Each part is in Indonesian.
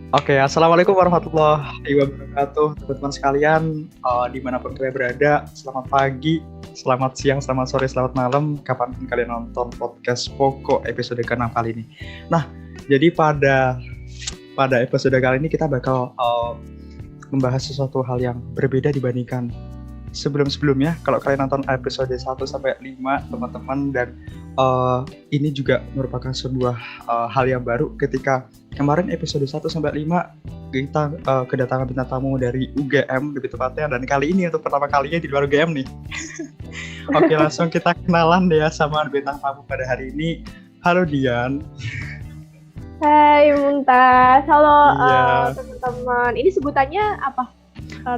Oke, assalamualaikum warahmatullahi wabarakatuh, teman-teman sekalian, dimanapun kalian berada, selamat pagi, selamat siang, selamat sore, selamat malam, kapanpun kalian nonton podcast Poko episode ke-6 kali ini. Nah, jadi pada episode kali ini kita bakal membahas sesuatu hal yang berbeda dibandingkan sebelum-sebelumnya. Kalau kalian nonton episode 1-5 teman-teman, dan ini juga merupakan sebuah hal yang baru ketika kemarin episode 1-5 kita kedatangan bintang tamu dari UGM lebih tepatnya, dan kali ini untuk pertama kalinya di luar UGM nih. Oke, langsung kita kenalan deh ya sama bintang tamu pada hari ini. Halo Dian. Hai Muntas, halo Iya. teman-teman. Ini sebutannya apa?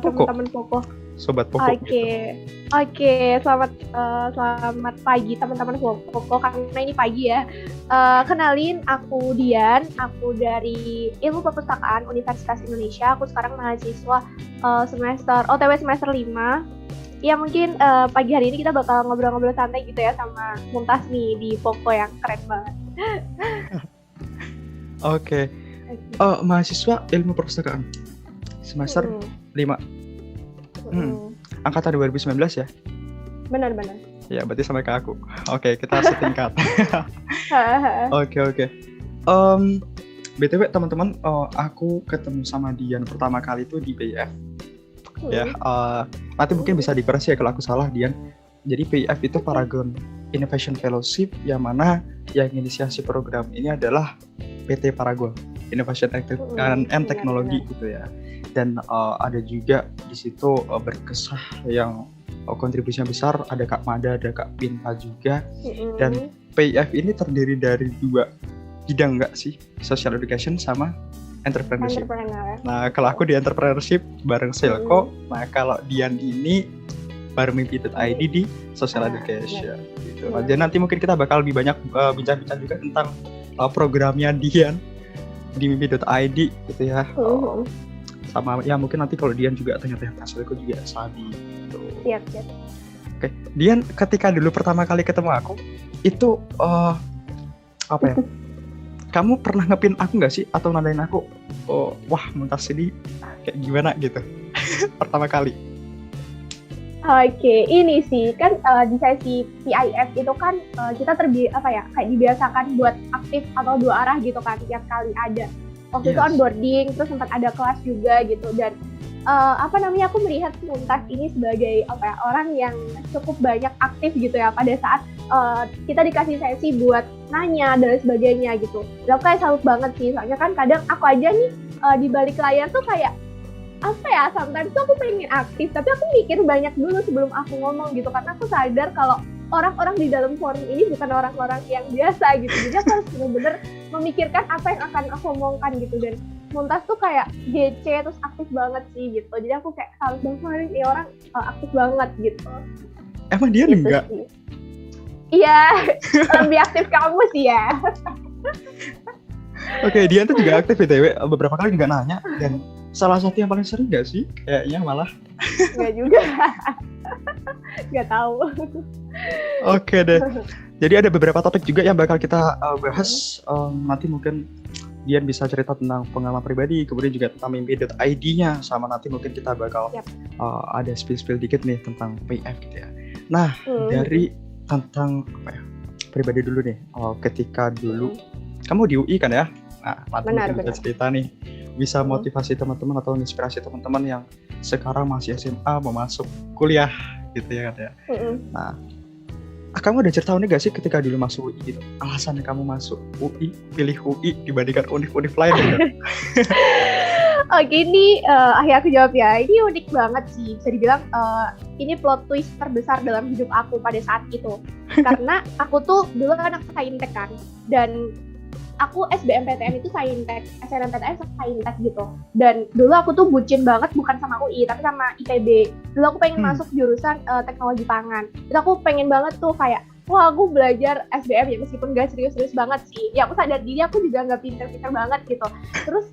Poko. Teman-teman Poko. Sobat Poko. Oke. Selamat pagi teman-teman Poko, karena ini pagi ya. Kenalin, aku Dian. Aku dari Ilmu Perpustakaan Universitas Indonesia. Aku sekarang mahasiswa OTW semester 5. Ya mungkin pagi hari ini kita bakal ngobrol-ngobrol santai gitu ya sama Muntas nih di Poko yang keren banget. Oke. Mahasiswa Ilmu Perpustakaan semester 5. Angkatan 2019 ya? Benar. Ya, berarti sama kayak aku. Oke, kita setingkat. Oke. BTW teman-teman, aku ketemu sama Dian pertama kali itu di PIF. Ya, nanti mungkin bisa dikoreksi ya kalau aku salah, Dian. Jadi PIF itu Paragon Innovation Fellowship, yang mana yang inisiasi program ini adalah PT Paragon Innovation and Technology gitu ya. Dan ada juga di situ berkesah yang kontribusinya besar, ada Kak Mada, ada Kak Pinta juga. Dan PIF ini terdiri dari 2 bidang nggak sih? Social Education sama Entrepreneurship. Nah, kalau aku di Entrepreneurship bareng Silko, nah kalau Dian ini bareng Mimpi.id di Social Education gitu. Jadi nanti mungkin kita bakal lebih banyak bincang-bincang juga tentang programnya Dian di Mimpi.id gitu ya. Sama ya mungkin nanti kalau Dian juga tanya-tanya Silko juga sabi gitu. Siap. Oke, Dian ketika dulu pertama kali ketemu aku itu apa ya? Kamu pernah ngepin aku nggak sih atau nandain aku? Wah, Muntas ini kayak gimana gitu pertama kali. Oke, ini sih kan di sesi PIF itu kan kita kayak dibiasakan buat aktif atau 2 arah gitu kan tiap kali ada. Waktu itu onboarding, terus sempat ada kelas juga gitu, dan aku melihat Muntas ini sebagai orang yang cukup banyak aktif gitu ya pada saat kita dikasih sesi buat nanya dan sebagainya gitu. Dan aku kayak salut banget sih, soalnya kan kadang aku aja nih di balik layar tuh kayak sometimes tuh aku pengen aktif, tapi aku mikir banyak dulu sebelum aku ngomong gitu, karena aku sadar kalau orang-orang di dalam forum ini bukan orang-orang yang biasa gitu. Jadi aku harus benar-benar memikirkan apa yang akan aku omongkan gitu. Dan Muntas tuh kayak GC terus aktif banget sih gitu. Jadi aku kayak salut banget, ini orang aktif banget gitu. Emang dia gitu enggak? Sih. Iya, lebih aktif kamu sih ya. Oke, Dian tuh juga aktif BTW, beberapa kali juga nanya, dan salah satu yang paling sering gak sih? Kayaknya malah. Enggak juga. Enggak tahu. Oke deh. Jadi ada beberapa topik juga yang bakal kita bahas. Nanti mungkin Dian bisa cerita tentang pengalaman pribadi, kemudian juga tentang Mimpi.id-nya, sama nanti mungkin kita bakal ada spill dikit nih tentang PIF gitu ya. Nah, dari tentang pribadi dulu nih. Ketika dulu kamu di UI kan ya? Nah, nanti mungkin bisa cerita nih, bisa motivasi teman-teman atau inspirasi teman-teman yang sekarang masih SMA mau masuk kuliah gitu ya kan ya. Nah, kamu ada cerita unik gak sih ketika dulu masuk UI gitu? Alasannya kamu masuk UI, pilih UI dibandingkan univ-univ lain gitu? Oke, ini aku jawab ya. Ini unik banget sih, bisa dibilang ini plot twist terbesar dalam hidup aku pada saat itu. Karena aku tuh dulu anak saintek kan, dan aku SBMPTN itu saintek, SNMPTN saintek gitu. Dan dulu aku tuh bucin banget, bukan sama UI tapi sama IPB. Dulu aku pengen masuk jurusan teknologi pangan. Itu aku pengen banget tuh kayak, wah aku belajar SBM ya, meskipun gak serius-serius banget sih. Ya aku sadar diri aku juga gak pinter-pinter banget gitu. Terus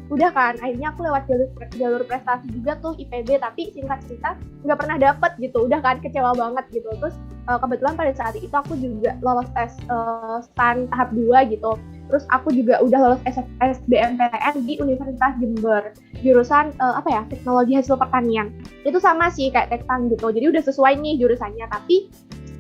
udah kan, akhirnya aku lewat jalur prestasi juga tuh IPB, tapi singkat cerita gak pernah dapet gitu. Udah kan, kecewa banget gitu. Terus kebetulan pada saat itu aku juga lolos tes STAN tahap 2 gitu. Terus aku juga udah lolos SBMPTN di Universitas Jember, jurusan teknologi hasil pertanian. Itu sama sih kayak Tekpang gitu, jadi udah sesuai nih jurusannya, tapi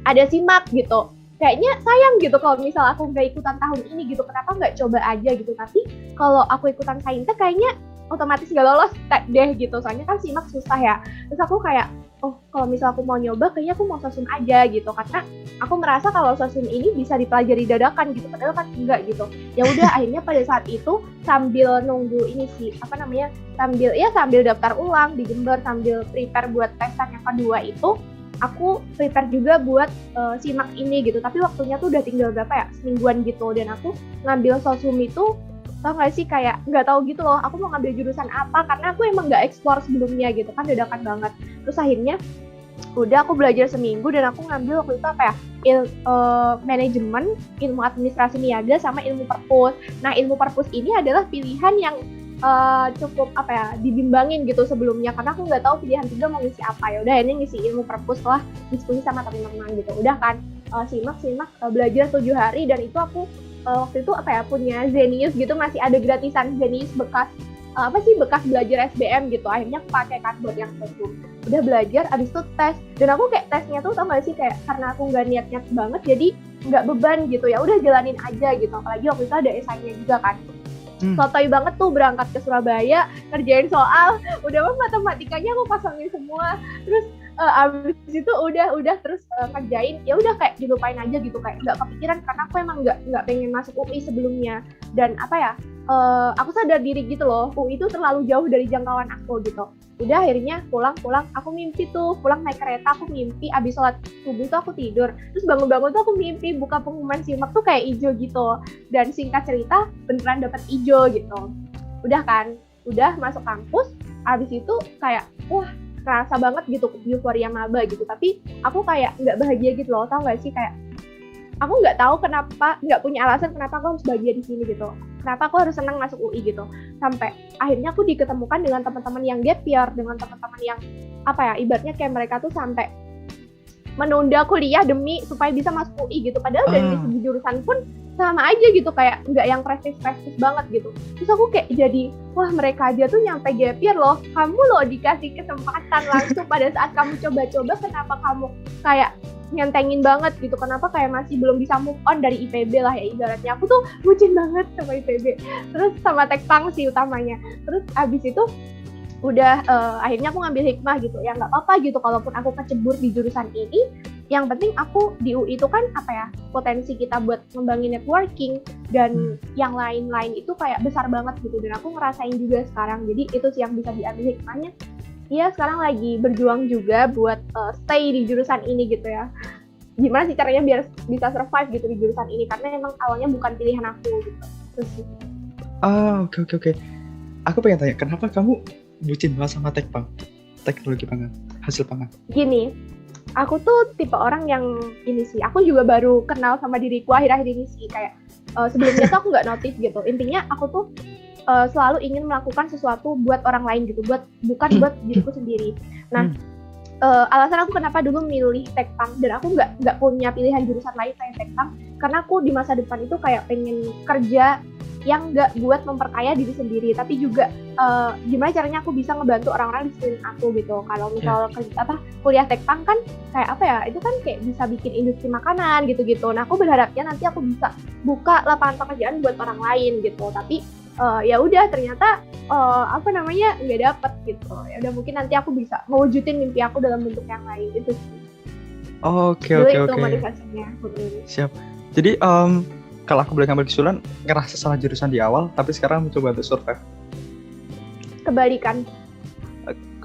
ada SIMAK gitu. Kayaknya sayang gitu kalau misal aku nggak ikutan tahun ini gitu, kenapa nggak coba aja gitu. Tapi kalau aku ikutan Saintek kayaknya otomatis nggak lolos deh gitu, soalnya kan SIMAK susah ya. Terus aku kayak, oh kalau misal aku mau nyoba kayaknya aku mau sosum aja gitu, karena aku merasa kalau sosum ini bisa dipelajari dadakan gitu, padahal kan enggak gitu. Ya udah akhirnya pada saat itu sambil nunggu ini sih sambil daftar ulang di Jember, sambil prepare buat tesan yang kedua itu, aku prepare juga buat SIMAK ini gitu. Tapi waktunya tuh udah tinggal berapa ya, semingguan gitu, dan aku ngambil sosum itu tau gak sih kayak nggak tahu gitu loh aku mau ngambil jurusan apa, karena aku emang nggak explore sebelumnya gitu kan, dadakan banget. Terus akhirnya udah aku belajar seminggu dan aku ngambil waktu itu manajemen, ilmu administrasi niaga, sama ilmu perpus. Nah ilmu perpus ini adalah pilihan yang cukup dibimbangin gitu sebelumnya, karena aku nggak tahu pilihan tiga mau ngisi apa. Ya udah ini ngisi ilmu perpus lah, diskusi sama teman-teman gitu. Udah kan simak belajar 7 hari, dan itu aku waktu itu punya Zenius gitu, masih ada gratisan Zenius bekas bekas belajar SBM gitu. Akhirnya aku pakai kan buat yang itu. Udah belajar, abis itu tes, dan aku kayak tesnya tuh tau gak sih kayak karena aku nggak niat banget, jadi nggak beban gitu, ya udah jalanin aja gitu. Apalagi waktu itu ada esainya juga kan. Sotoy banget tuh berangkat ke Surabaya ngerjain soal, udah matematikanya aku pasangin semua, terus abis itu udah terus kerjain, ya udah kayak dilupain aja gitu, kayak nggak kepikiran karena aku emang nggak pengen masuk UI sebelumnya. Dan aku sadar diri gitu loh, UI itu terlalu jauh dari jangkauan aku gitu. Udah akhirnya pulang aku mimpi tuh, pulang naik kereta aku mimpi abis sholat subuh tuh aku tidur, terus bangun tuh aku mimpi buka pengumuman SIMAK tuh kayak ijo gitu, dan singkat cerita beneran dapet ijo gitu. Udah masuk kampus, abis itu kayak wah kerasa banget gitu euforia maba gitu, tapi aku kayak nggak bahagia gitu loh, tau nggak sih, kayak aku nggak tahu kenapa, nggak punya alasan kenapa aku harus bahagia di sini gitu, kenapa aku harus senang masuk UI gitu. Sampai akhirnya aku diketemukan dengan teman-teman yang gap year, dengan teman-teman yang ibaratnya kayak mereka tuh sampai menunda kuliah demi supaya bisa masuk UI gitu, padahal dari segi jurusan pun sama aja gitu, kayak nggak yang prestis banget gitu. Terus aku kayak jadi, wah mereka aja tuh nyampe gap year loh, kamu loh dikasih kesempatan langsung pada saat kamu coba-coba, kenapa kamu kayak nyentengin banget gitu, kenapa kayak masih belum bisa move on dari IPB lah ya ibaratnya. Aku tuh bucin banget sama IPB, terus sama Tekpang sih utamanya. Terus abis itu udah akhirnya aku ngambil hikmah gitu, ya nggak apa-apa gitu kalaupun aku kecebur di jurusan ini, yang penting aku di UI itu kan potensi kita buat ngembangin networking dan yang lain-lain itu kayak besar banget gitu, dan aku ngerasain juga sekarang. Jadi itu sih yang bisa diambil hikmahnya. Iya, sekarang lagi berjuang juga buat stay di jurusan ini gitu ya. Gimana sih caranya biar bisa survive gitu di jurusan ini, karena emang awalnya bukan pilihan aku gitu. Terus sih. Oke. Aku pengen tanya, kenapa kamu bucin banget sama teknologi pangan, hasil pangan? Gini, aku tuh tipe orang yang ini sih, aku juga baru kenal sama diriku akhir-akhir ini sih, kayak sebelumnya tuh aku nggak notice gitu. Intinya aku tuh selalu ingin melakukan sesuatu buat orang lain gitu, bukan buat diriku sendiri. Nah, alasan aku kenapa dulu milih Tekpang dan aku nggak punya pilihan jurusan lain selain Tekpang, karena aku di masa depan itu kayak pengen kerja yang nggak buat memperkaya diri sendiri, tapi juga gimana caranya aku bisa ngebantu orang-orang di sekeliling aku gitu. Kalau misal kuliah Tekpang kan kayak itu kan kayak bisa bikin industri makanan gitu-gitu. Nah, aku berharapnya nanti aku bisa buka lapangan pekerjaan buat orang lain gitu. Tapi ya udah ternyata nggak dapet gitu. Ya udah mungkin nanti aku bisa mewujudin mimpi aku dalam bentuk yang lain itu sih. Oke. Itu motivasinya. Siap. Jadi kalau aku boleh ngambil kesimpulan, ngerasa salah jurusan di awal, tapi sekarang mencoba untuk survive. Kebalikan.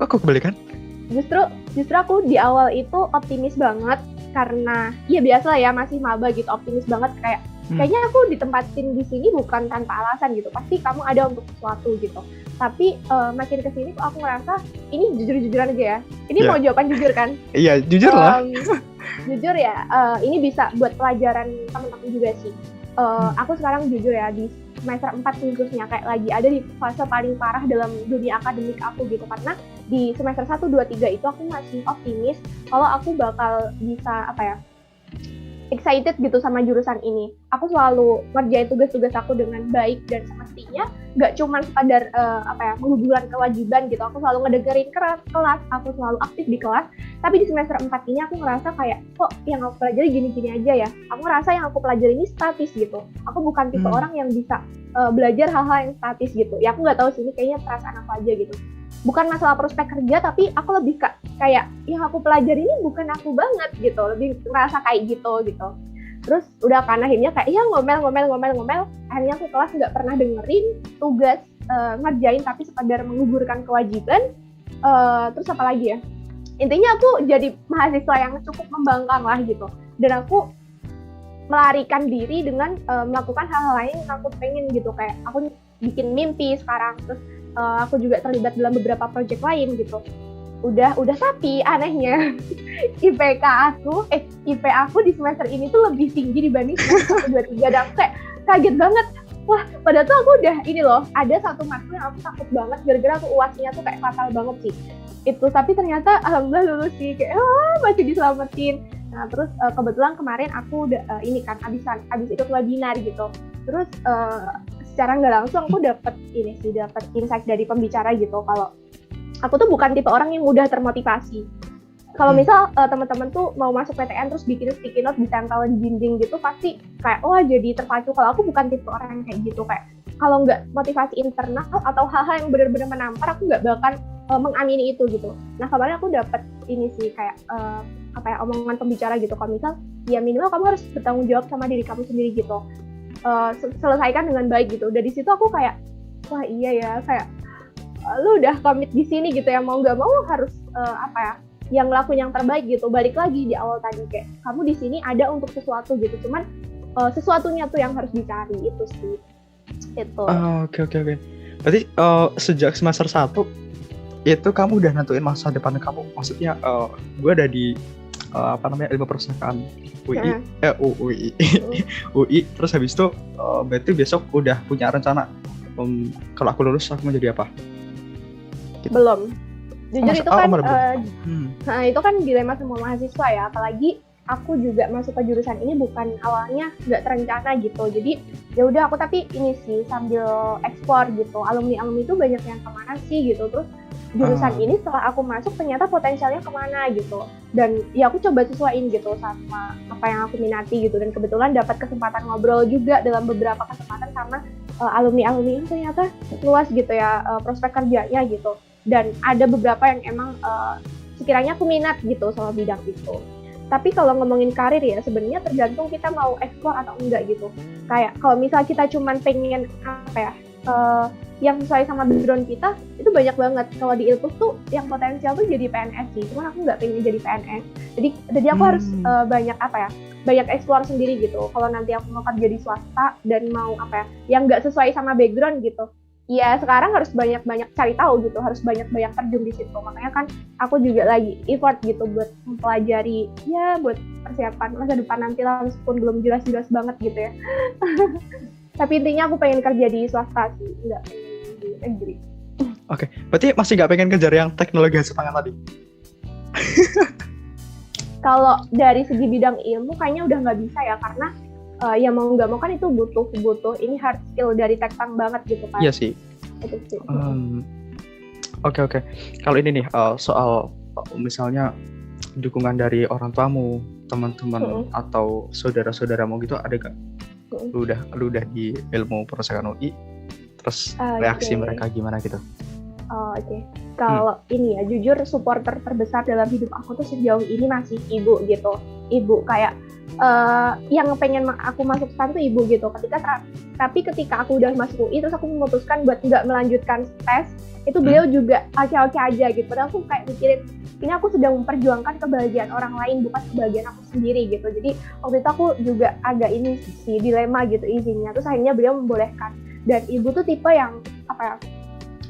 Kok kebalikan? Justru aku di awal itu optimis banget, karena ya biasa lah ya, masih maba gitu, optimis banget kayaknya aku ditempatin di sini bukan tanpa alasan gitu, pasti kamu ada untuk sesuatu gitu. Tapi makin kesini kok aku ngerasa ini jujur-jujuran aja ya. Ini mau jawaban jujur kan? Iya, jujur lah. Jujur ya, ini bisa buat pelajaran teman-teman juga sih. Aku sekarang jujur ya, di semester 4 khususnya kayak lagi ada di fase paling parah dalam dunia akademik aku gitu, karena di semester 1, 2, 3 itu aku masih optimis kalau aku bakal bisa excited gitu sama jurusan ini. Aku selalu ngerjain tugas-tugas aku dengan baik dan semestinya nggak cuma sekadar menggugurkan kewajiban gitu. Aku selalu ngedengerin kelas, aku selalu aktif di kelas. Tapi di semester 4 ini aku ngerasa kayak kok yang aku pelajari gini-gini aja ya. Aku ngerasa yang aku pelajari ini statis gitu. Aku bukan tipe orang yang bisa belajar hal-hal yang statis gitu. Ya aku nggak tahu sih, ini kayaknya perasaan aku aja gitu. Bukan masalah prospek kerja, tapi aku lebih kayak yang aku pelajari ini bukan aku banget gitu, lebih ngerasa kayak gitu. Terus udah kan akhirnya kayak ngomel, akhirnya aku kelas nggak pernah dengerin tugas ngerjain, tapi sekadar menggugurkan kewajiban. Terus apa lagi ya, intinya aku jadi mahasiswa yang cukup membangkang lah gitu, dan aku melarikan diri dengan melakukan hal-hal lain yang aku pengen gitu, kayak aku bikin mimpi sekarang, terus aku juga terlibat dalam beberapa proyek lain gitu. Udah tapi anehnya IP aku di semester ini tuh lebih tinggi dibanding semester 1, 2, 3, dan aku kayak kaget banget. Wah, padahal tuh aku udah ini loh, ada satu matkul yang aku takut banget gara-gara aku UASnya tuh kayak fatal banget sih. Itu, tapi ternyata alhamdulillah lulus sih, kayak masih diselamatin. Nah, terus kebetulan kemarin aku udah abis ikut webinar gitu. Terus secara nggak langsung aku dapat insight dari pembicara gitu, kalau aku tuh bukan tipe orang yang mudah termotivasi. Kalau misal teman-teman tuh mau masuk PTN terus bikin sticky note ditempel di dinding gitu, pasti kayak jadi terpacu. Kalau aku bukan tipe orang yang kayak gitu, kayak kalau nggak motivasi internal atau hal-hal yang benar-benar menampar, aku nggak bakal mengamini itu gitu. Nah, kemarin aku dapat ini sih kayak omongan pembicara gitu, kalau misal ya minimal kamu harus bertanggung jawab sama diri kamu sendiri gitu. Selesaikan dengan baik gitu. Dari situ aku kayak wah iya ya, kayak lu udah komit di sini gitu ya, mau nggak mau harus yang ngelakuin yang terbaik gitu. Balik lagi di awal tadi, kayak kamu di sini ada untuk sesuatu gitu, cuman sesuatunya tuh yang harus dicari itu sih. Itu. Oke. Berarti sejak semester 1 itu kamu udah nentuin masa depan kamu. Maksudnya gue ada di ilmu perpustakaan UI. Terus habis itu berarti besok udah punya rencana kalau aku lulus aku mau jadi apa? Gitu. Belum. Jujur itu kan itu kan dilema semua mahasiswa ya, apalagi aku juga masuk ke jurusan ini bukan awalnya nggak terencana gitu. Jadi ya udah aku tapi ini sih sambil eksplor gitu. Alumni itu banyak yang kemana sih gitu. Terus jurusan ini setelah aku masuk ternyata potensialnya kemana gitu. Dan ya aku coba sesuaiin gitu sama apa yang aku minati gitu. Dan kebetulan dapat kesempatan ngobrol juga dalam beberapa kesempatan sama alumni yang ternyata luas gitu ya prospek kerjanya gitu. Dan ada beberapa yang emang sekiranya aku minat gitu sama bidang itu. Tapi kalau ngomongin karir ya sebenarnya tergantung kita mau explore atau enggak gitu. Kayak kalau misal kita cuman pengen yang sesuai sama background kita, itu banyak banget. Kalau di Ilpus tuh yang potensial tuh jadi PNS sih, cuman aku nggak pengen jadi PNS. Jadi aku harus banyak explore sendiri gitu. Kalau nanti aku mau kerja di swasta dan mau yang nggak sesuai sama background gitu, ya sekarang harus banyak cari tahu gitu, harus banyak terjun di situ. Makanya kan aku juga lagi effort gitu buat mempelajari ya buat persiapan masa depan nanti lah, meskipun belum jelas banget gitu ya. Tapi intinya aku pengen kerja di swasta sih, nggak pengen di negeri. Oke, berarti masih nggak pengen kejar yang teknologi hasil pangan tadi? Kalau dari segi bidang ilmu kayaknya udah nggak bisa ya, karena ya mau nggak mau kan itu butuh ini hard skill dari tekpang banget gitu kan. Iya sih. Itu sih. Oke. Kalau ini nih soal misalnya dukungan dari orang tuamu, teman-teman atau saudara-saudaramu gitu, ada gak? Lu udah di ilmu perpustakaan UI, terus reaksi mereka gimana gitu? Oke. Kalau ini ya jujur supporter terbesar dalam hidup aku tuh sejauh ini masih ibu gitu. Ibu kayak yang pengen aku masuk STAN tuh ibu gitu. Tapi ketika aku udah masuk UI terus aku memutuskan buat nggak melanjutkan tes, itu beliau juga oke aja gitu. Padahal aku kayak mikirin ini aku sedang memperjuangkan kebahagiaan orang lain bukan kebahagiaan aku sendiri gitu. Jadi waktu itu aku juga agak ini sih dilema gitu izinnya. Terus akhirnya beliau membolehkan. Dan ibu tuh tipe yang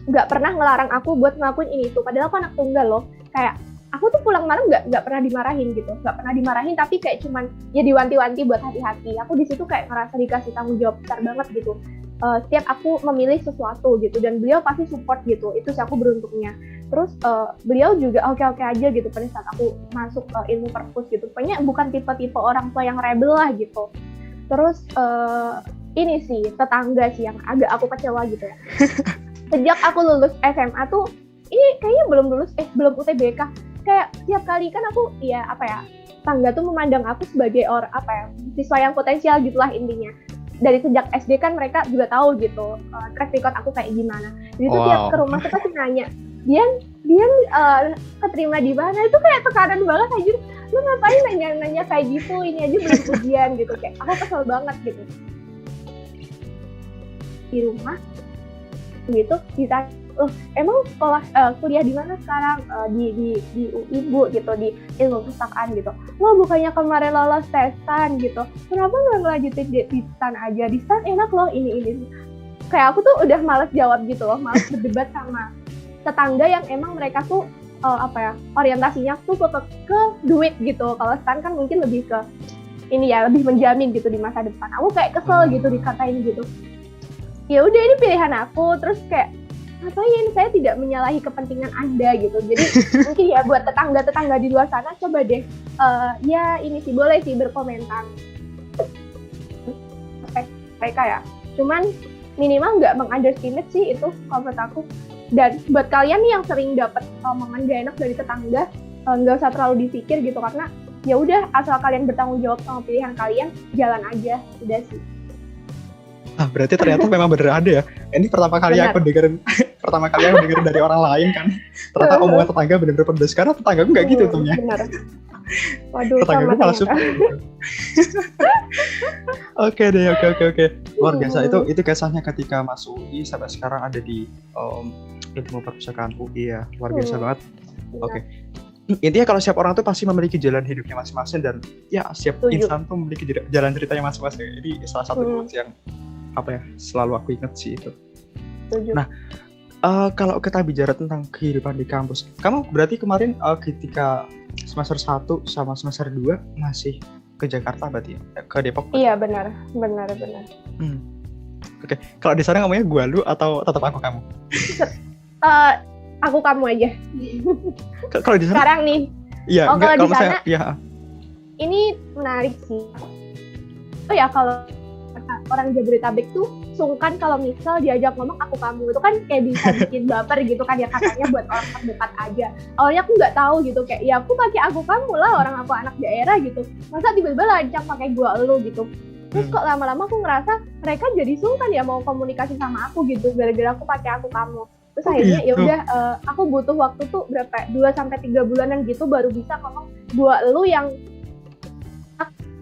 nggak pernah ngelarang aku buat ngelakuin ini tuh. Padahal aku anak tunggal loh. Kayak aku tuh pulang malam nggak pernah dimarahin gitu, nggak pernah dimarahin, tapi kayak cuman ya diwanti-wanti buat hati-hati. Aku di situ kayak ngerasa dikasih tanggung jawab besar banget gitu. setiap aku memilih sesuatu gitu, dan beliau pasti support gitu. Itu sih aku beruntungnya. Terus beliau juga oke-oke aja gitu pada saat aku masuk ke ilmu perpus gitu. Pokoknya bukan tipe-tipe orang tua yang rebel lah gitu. Terus ini sih tetangga sih yang agak aku kecewa gitu ya. Sejak aku lulus SMA tuh, ini kayaknya belum UTBK. Kayak tiap kali kan aku tangga tuh memandang aku sebagai siswa yang potensial gitulah intinya. Dari sejak SD kan mereka juga tahu gitu track record aku kayak gimana. Jadi tuh tiap ke rumah tuh pasti nanya, Dian keterima di mana? Itu kayak tekanan banget aja. Lu ngapain nanya kayak gitu? Ini aja belum ujian gitu. Kayak aku kesel banget gitu. Di rumah gitu ditanya, emang sekolah kuliah di mana sekarang? Di UI Bu gitu, di ilmu pustakaan gitu. Lo bukannya kemarin lolos tesan gitu, kenapa nggak ngelanjutin di STAN aja? Di STAN enak loh ini. Kayak aku tuh udah males jawab gitu loh, males berdebat sama tetangga yang emang mereka tuh orientasinya tuh ke duit gitu. Kalau STAN kan mungkin lebih ke ini ya, lebih menjamin gitu di masa depan. Aku kayak kesel gitu dikatain gitu. Ya udah, ini pilihan aku. Terus kayak ngapain, saya tidak menyalahi kepentingan Anda gitu. Jadi mungkin ya buat tetangga-tetangga di luar sana, coba deh ya ini sih boleh sih berkomentar mereka ya. Cuman minimal nggak mengunderestimate sih itu kalau menurut aku. Dan buat kalian nih yang sering dapat omongan gak enak dari tetangga, nggak usah terlalu dipikir gitu, karena ya udah, asal kalian bertanggung jawab sama pilihan kalian, jalan aja, udah sih. Berarti ternyata memang bener ada ya. Ini pertama kali aku dengerin dari orang lain kan. Ternyata omongan tetangga bener-bener pedes. Karena tetanggaku nggak gitu tuh ya. Benar. Waduh, tetanggaku malah support. Oke deh, oke. Luar biasa. Itu kisahnya ketika masuk UI sampai sekarang ada di ilmu perpustakaan UI ya. Luar biasa banget. Oke. Intinya kalau setiap orang tuh pasti memiliki jalan hidupnya masing-masing, dan ya setiap insan tuh memiliki jalan ceritanya masing-masing. Ini salah satu quotes yang selalu aku ingat sih itu. Nah, kalau kita bicara tentang kehidupan di kampus, kamu berarti kemarin ketika semester 1 sama semester 2 masih ke Jakarta berarti ya? Ke Depok? Iya, benar. Oke. Kalau di sana ngomongnya gua lu atau tetap aku kamu? Aku kamu aja. Kalau di sana? Sekarang nih. Iya, kalau di sana ya. Ini menarik sih. Oh ya, kalau orang Jabodetabek tuh sungkan kalau misal diajak ngomong aku kamu, itu kan kayak bisa bikin baper gitu kan ya, katanya buat orang terdekat aja. Awalnya aku nggak tahu gitu, kayak ya aku pakai aku kamu lah, orang aku anak daerah gitu, masa tiba-tiba lancang pakai gua elu gitu. Terus kok lama-lama aku ngerasa mereka jadi sungkan ya mau komunikasi sama aku gitu, gara-gara aku pakai aku kamu. Terus akhirnya ya udah, aku butuh waktu tuh 2-3 bulanan gitu baru bisa ngomong gua elu yang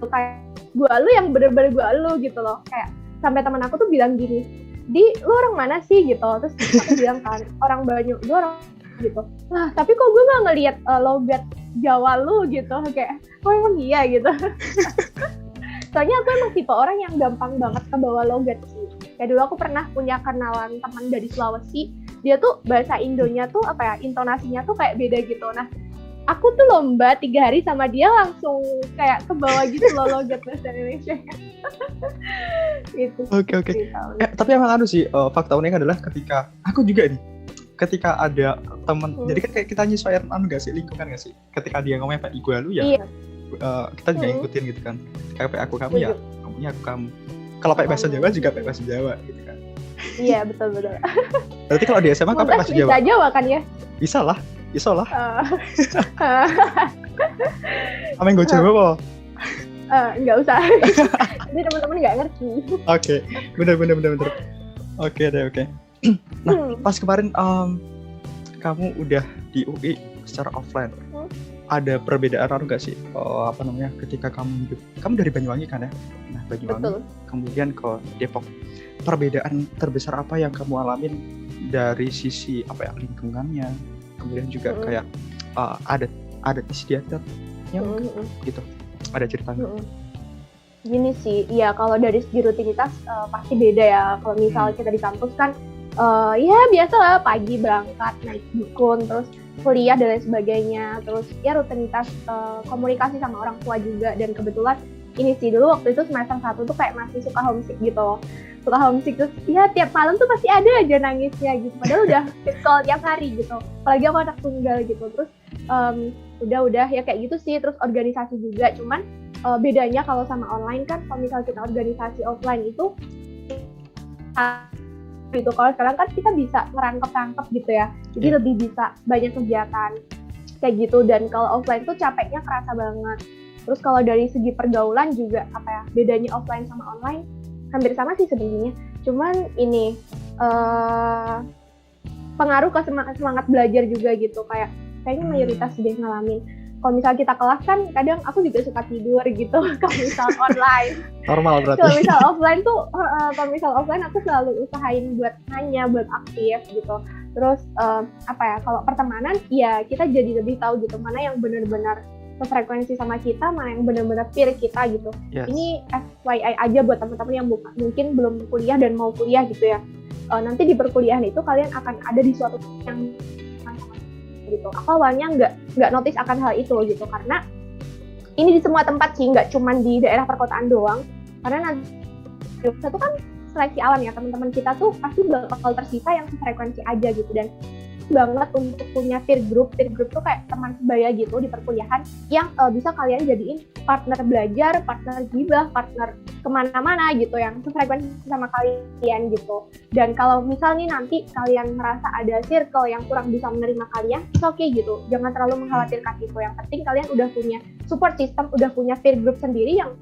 kayak gue lu yang bener-bener gue lu gitu loh. Kayak sampai teman aku tuh bilang gini, Di, lu orang mana sih gitu. Terus aku bilang kan, orang Banyu, gue orang gitu. Nah, tapi kok gue gak ngeliat logat Jawa lu gitu. Kayak, kok emang iya gitu. Soalnya aku emang tipe orang yang gampang banget kebawa logat sih. Kayak dulu aku pernah punya kenalan teman dari Sulawesi. Dia tuh bahasa Indonya tuh intonasinya tuh kayak beda gitu. Nah, aku tuh lomba 3 hari sama dia langsung kayak ke bawah gitu loh logat bahasa Indonesia. Gitu. Oke. Tapi emang sih fakta unik adalah ketika aku juga nih, ketika ada teman, jadi kan kayak kita nyesuaian gak sih, lingkungan gak sih, ketika dia ngomongnya Pak Igua lu ya, iya. Kita juga ikutin gitu kan. Kayak aku kamu ya, ngomongnya aku kamu. Kalau pakai bahasa Jawa juga pakai bahasa Jawa gitu kan. Iya, betul. Berarti kalau di SMA kamu pakai bahasa Jawa? Bisa Jawa kan ya? Bisa lah. Amin gue Jawa kok. Nggak usah. Jadi teman-teman nggak ngerti. Oke, bener. Oke. Nah, pas kemarin kamu udah di UI secara offline, ada perbedaan nggak sih? Ketika kamu dari Banyuwangi kan ya? Nah, Banyuwangi, betul. Kemudian ke Depok. Perbedaan terbesar apa yang kamu alamin dari sisi lingkungannya? Kemudian juga kayak adat istiadat gitu, ada ceritanya. Gini sih, ya kalau dari segi rutinitas pasti beda ya. Kalau misalnya kita di kampus kan ya biasa lah, pagi berangkat naik dukun, terus kuliah dan lain sebagainya, terus ya rutinitas komunikasi sama orang tua juga. Dan kebetulan ini sih, dulu waktu itu semester 1 tuh kayak masih suka homesick gitu. Suka homesick terus ya tiap malam tuh pasti ada aja nangisnya gitu. Padahal udah fit call tiap hari gitu. Apalagi aku anak tunggal gitu. Terus udah ya kayak gitu sih. Terus organisasi juga. Cuman bedanya kalau sama online kan, kalau misalnya kita organisasi offline itu gitu. Kalau sekarang kan kita bisa ngerangkep gitu ya. Jadi lebih bisa banyak kegiatan kayak gitu. Dan kalau offline tuh capeknya kerasa banget. Terus kalau dari segi pergaulan juga bedanya offline sama online hampir sama sih sebenarnya. Cuman ini pengaruh ke semangat belajar juga gitu. Kayaknya mayoritas deh ngalamin. Kalau misalnya kita kelas kan kadang aku juga suka tidur gitu kalau misal online. Normal berarti. Kalau misal offline aku selalu usahain buat nanya, buat aktif gitu. Terus kalau pertemanan ya kita jadi lebih tahu gitu mana yang benar-benar sefrekuensi sama kita, mana yang benar-benar peer kita gitu. Yes. Ini FYI aja buat teman-teman yang mungkin belum kuliah dan mau kuliah gitu ya. Nanti di perkuliahan itu kalian akan ada di suatu yang gitu. Aku awalnya nggak notice akan hal itu gitu, karena ini di semua tempat sih, nggak cuma di daerah perkotaan doang. Karena nanti itu kan seleksi alam ya, teman-teman kita tuh pasti bakal tersisa yang sefrekuensi aja gitu. Dan banget untuk punya peer group tuh kayak teman sebaya gitu di perkuliahan yang bisa kalian jadiin partner belajar, partner gibah, partner kemana-mana gitu yang sefrekuensi sama kalian gitu. Dan kalau misal nih nanti kalian merasa ada circle yang kurang bisa menerima kalian, it's okay gitu, jangan terlalu mengkhawatirkan itu. Yang penting kalian udah punya support system, udah punya peer group sendiri yang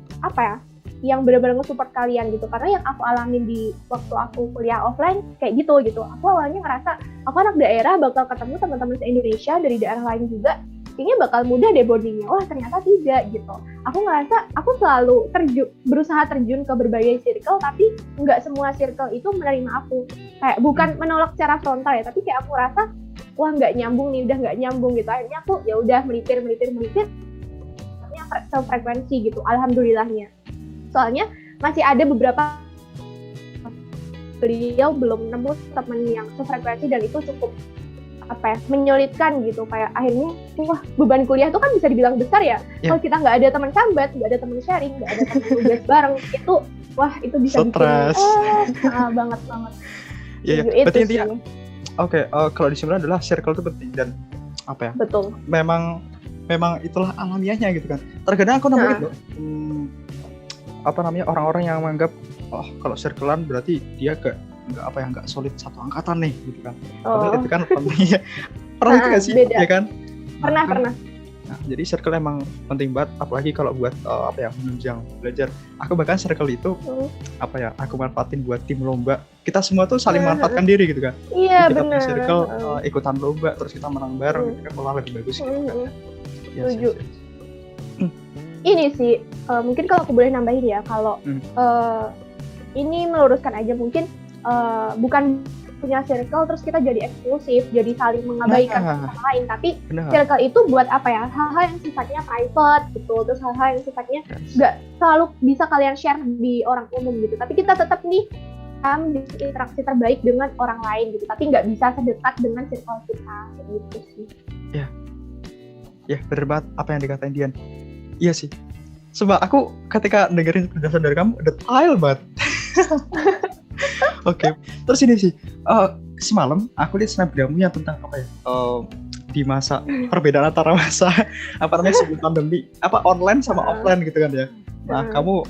yang benar-benar nge-support kalian gitu. Karena yang aku alamin di waktu aku kuliah offline kayak gitu. Aku awalnya ngerasa aku anak daerah bakal ketemu teman-teman se-Indonesia dari daerah lain juga, kayaknya bakal mudah deh bondingnya. Wah ternyata tidak gitu. Aku ngerasa aku selalu berusaha terjun ke berbagai circle, tapi nggak semua circle itu menerima aku. Kayak bukan menolak secara frontal ya, tapi kayak aku rasa wah nggak nyambung nih, udah nggak nyambung gitu. Akhirnya aku ya udah melipir sefrekuensi gitu, alhamdulillahnya. Soalnya masih ada beberapa beliau belum nemu teman yang sefrekuensi, dan itu cukup menyulitkan gitu. Kayak akhirnya wah beban kuliah itu kan bisa dibilang besar ya. Kalau kita nggak ada teman sambat, nggak ada teman sharing, nggak ada teman tugas bareng, itu bisa stres banget. Iya. Berarti intinya kalau disimpulan adalah circle itu penting dan betul. Memang itulah alamiahnya gitu kan. Terkadang aku nemuin loh orang-orang yang menganggap kalau circlean berarti dia nggak solid satu angkatan nih gitu kan. Padahal itu kan pentingnya. Pernah itu nggak sih? Beda. Ya kan? Pernah. Nah, jadi circle emang penting banget, apalagi kalau buat menunjang belajar. Aku bahkan circle itu aku manfaatin buat tim lomba. Kita semua tuh saling manfaatkan diri gitu kan. Iya kita benar. Kita circle ikutan lomba, terus kita menang bareng, kita malah lebih bagus gitu kan. Setuju. Ini sih mungkin kalau aku boleh nambahin ya, kalau ini meluruskan aja, mungkin bukan punya circle terus kita jadi eksklusif, jadi saling mengabaikan sama lain, tapi circle itu buat hal-hal yang sifatnya private gitu, terus hal-hal yang sifatnya nggak selalu bisa kalian share di orang umum gitu, tapi kita tetap nih interaksi terbaik dengan orang lain gitu, tapi nggak bisa sedekat dengan circle kita gitu sih. Ya bener banget apa yang dikatain Dian. Iya sih. Sebab aku ketika dengerin penjelasan dari kamu detail banget. Oke. Terus ini sih, semalam aku lihat snapgrammu yang tentang di masa perbedaan antara masa sebelum pandemi, online sama offline gitu kan ya. Nah, kamu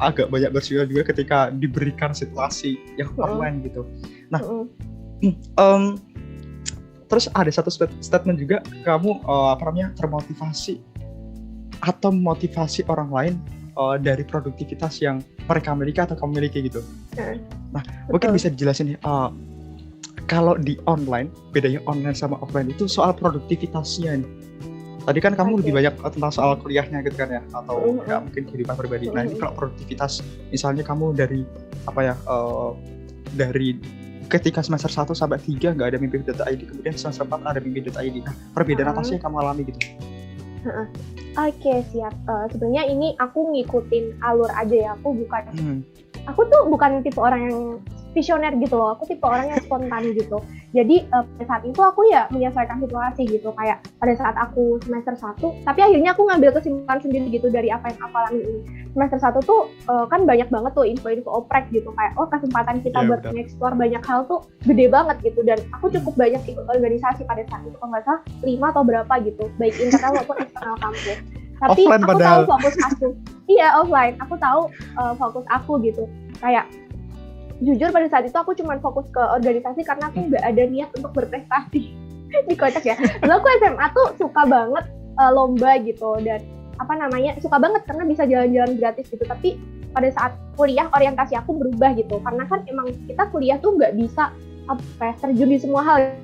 agak banyak bersyukur juga ketika diberikan situasi yang offline gitu. Nah, terus ada satu statement juga, kamu termotivasi atau motivasi orang lain dari produktivitas yang mereka miliki atau kamu miliki gitu. Nah, mungkin bisa dijelasin kalau di online, bedanya online sama offline itu soal produktivitasnya nih. Tadi kan kamu lebih banyak tentang soal kuliahnya gitu kan ya, atau ya mungkin kehidupan pribadi. Nah, ini kalau produktivitas, misalnya kamu dari dari ketika semester 1 sampai 3 nggak ada mimpi.id, kemudian semester 4 ada mimpi.id. Nah, perbedaan apa sih yang kamu alami gitu? Oke, siap. Sebenarnya ini aku ngikutin alur aja ya. Aku tuh bukan tipe orang yang visioner gitu loh. Aku tipe orang yang spontan gitu. Jadi pada saat itu aku ya menyesuaikan situasi gitu. Kayak pada saat aku semester 1, tapi akhirnya aku ngambil kesimpulan sendiri gitu dari apa yang aku alami ini. Semester 1 tuh kan banyak banget tuh info-info oprek gitu. Kayak kesempatan kita buat nge-explore banyak hal tuh gede banget gitu. Dan aku cukup banyak ikut organisasi pada saat itu. Kalau nggak salah 5 atau berapa gitu. Baik internal maupun eksternal kampus. Tapi offline aku padahal. tahu fokus aku. Iya, offline. Aku tahu fokus aku gitu. Kayak jujur pada saat itu aku cuma fokus ke organisasi karena aku nggak ada niat untuk berprestasi. Dikocak ya. Lalu aku SMA tuh suka banget lomba gitu dan suka banget karena bisa jalan-jalan gratis gitu. Tapi pada saat kuliah orientasi aku berubah gitu karena kan emang kita kuliah tuh nggak bisa terjun di semua hal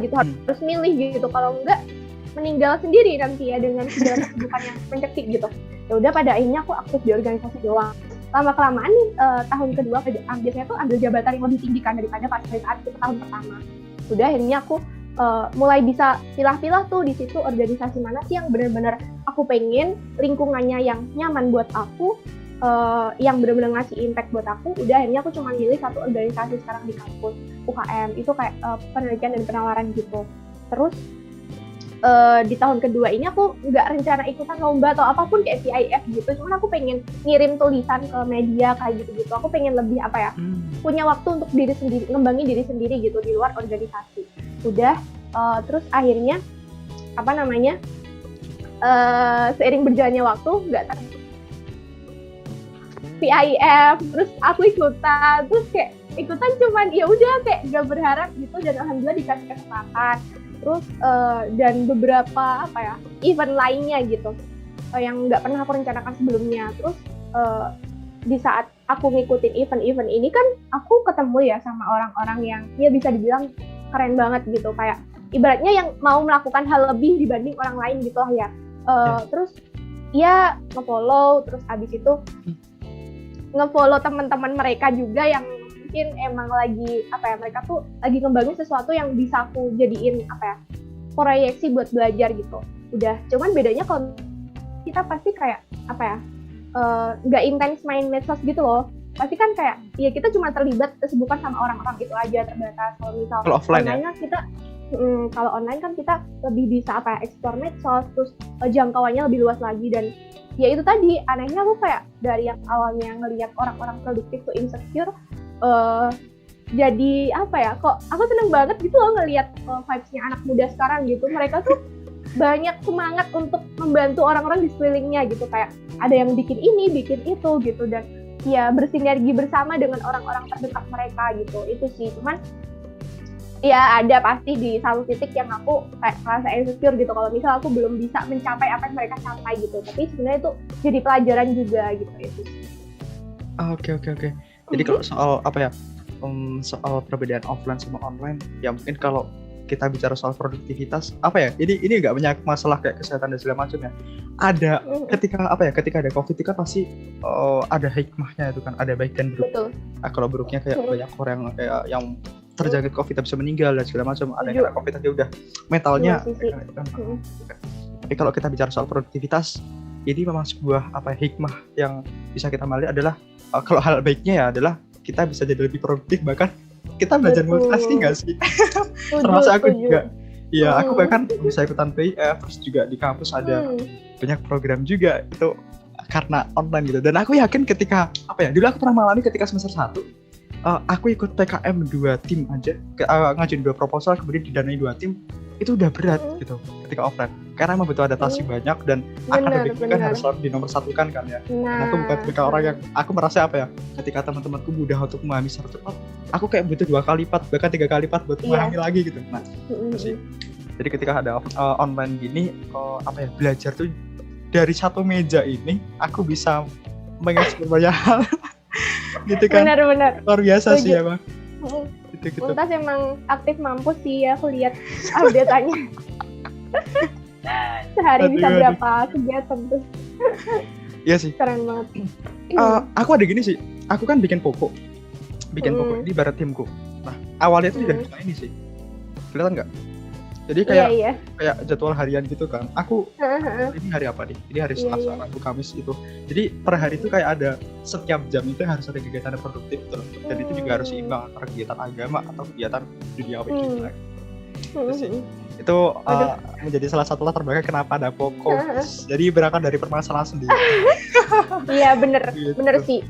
gitu, harus milih gitu. Kalau enggak meninggal sendiri nanti ya dengan segala kesibukan yang mencekik gitu. Ya udah pada akhirnya aku aktif di organisasi doang. Lama-kelamaan nih tahun kedua biasanya tuh ambil jabatan yang lebih tinggi kan daripada pas saat itu tahun pertama. Udah akhirnya aku mulai bisa pilah-pilah tuh di situ organisasi mana sih yang benar-benar aku pengen, lingkungannya yang nyaman buat aku, yang benar-benar ngasih impact buat aku. Udah akhirnya aku cuma milih satu organisasi sekarang di kampus UKM itu kayak penelitian dan penawaran gitu. Terus di tahun kedua ini aku nggak rencana ikutan lomba atau apapun kayak CIF gitu, cuman aku pengen ngirim tulisan ke media kayak gitu-gitu. Aku pengen lebih punya waktu untuk diri sendiri, ngembangin diri sendiri gitu di luar organisasi. Udah terus akhirnya seiring berjalannya waktu nggak CIF, terus aku ikutan, terus kayak ikutan cuman ya udah kayak nggak berharap gitu dan alhamdulillah dikasih kesempatan. Terus dan beberapa event lainnya gitu yang nggak pernah aku rencanakan sebelumnya. Terus di saat aku ngikutin event-event ini kan aku ketemu ya sama orang-orang yang ya bisa dibilang keren banget gitu, kayak ibaratnya yang mau melakukan hal lebih dibanding orang lain gitu lah ya. Terus ya nge-follow, terus abis itu nge-follow teman-teman mereka juga yang mungkin emang lagi mereka tuh lagi ngembangin sesuatu yang bisa aku jadiin proyeksi buat belajar gitu. Udah, cuman bedanya kalau kita pasti kayak nggak intens main medsos gitu loh. Pasti kan kayak ya kita cuma terlibat kesibukan sama orang-orang itu aja, terbatas. Kalau misal offline online kan kita kalau online kan kita lebih bisa explore medsos, terus jangkauannya lebih luas lagi. Dan ya itu tadi anehnya aku kayak dari yang awalnya ngelihat orang-orang produktif tuh insecure, jadi kok aku seneng banget gitu loh ngelihat vibes-nya anak muda sekarang gitu. Mereka tuh banyak semangat untuk membantu orang-orang di sekelilingnya gitu, kayak ada yang bikin ini, bikin itu gitu, dan ya bersinergi bersama dengan orang-orang terdekat mereka gitu. Itu sih, cuman ya ada pasti di satu titik yang aku kayak merasa insecure gitu kalau misal aku belum bisa mencapai apa yang mereka capai gitu. Tapi sebenarnya itu jadi pelajaran juga gitu itu. Oke. Jadi kalau soal soal perbedaan offline sama online, ya mungkin kalau kita bicara soal produktivitas ini nggak banyak masalah kayak kesehatan dan segala macam ya. Ada ketika ada COVID itu kan pasti ada hikmahnya itu kan, ada baik dan buruk. Betul. Kalau buruknya kayak banyak orang kayak yang terjangkit COVID bisa meninggal dan segala macam. Ada yang kena COVID aja udah mentalnya. Tapi kalau kita bicara soal produktivitas, ini memang sebuah hikmah yang bisa kita ambil adalah kalau hal baiknya ya adalah kita bisa jadi lebih produktif, bahkan kita belajar multitasking nggak sih? Termasuk aku juga. Iya, aku bahkan bisa ikutan PIF, terus juga di kampus ada banyak program juga itu karena online gitu. Dan aku yakin ketika dulu aku pernah mengalami ketika semester 1 aku ikut PKM 2 tim aja, ngajuin 2 proposal kemudian didanai 2 tim, itu udah berat gitu ketika offline. Karena emang butuh adaptasi banyak dan akademik kan harus selalu dinomorsatukan kan ya. Dan aku bukan tipikal orang yang aku merasa ketika teman-temanku mudah untuk memahami secara cepat, aku kayak butuh 2 kali lipat bahkan 3 kali lipat buat memahami lagi gitu. Nah, itu sih. Jadi ketika ada online gini, belajar tuh dari satu meja ini aku bisa mengeksplor banyak hal. Gitu kan. Benar. Luar biasa sih emang. Gitu. Untas emang aktif mampus sih ya, aku lihat update-nya. Sehari bisa berapa kegiatan tuh. Iya sih. Keren banget. Aku ada gini sih. Aku kan bikin pokok ini barat timku. Nah, awalnya tuh dari ini sih. Kelihatan nggak? Jadi Iya, kayak iya. kayak jadwal harian gitu kan. Aku ini hari apa nih? Ini hari Iya, Selasa, iya. Rabu, Kamis itu. Jadi per hari itu kayak ada setiap jam itu harus ada kegiatan yang produktif gitu loh. Dan itu juga harus seimbang antara kegiatan agama atau kegiatan duniawi juga. Itu sih. Itu Waduh. menjadi salah satu latar belakang kenapa ada Poko. Jadi berangkat dari permasalahan sendiri. Iya, bener Gitu. sih.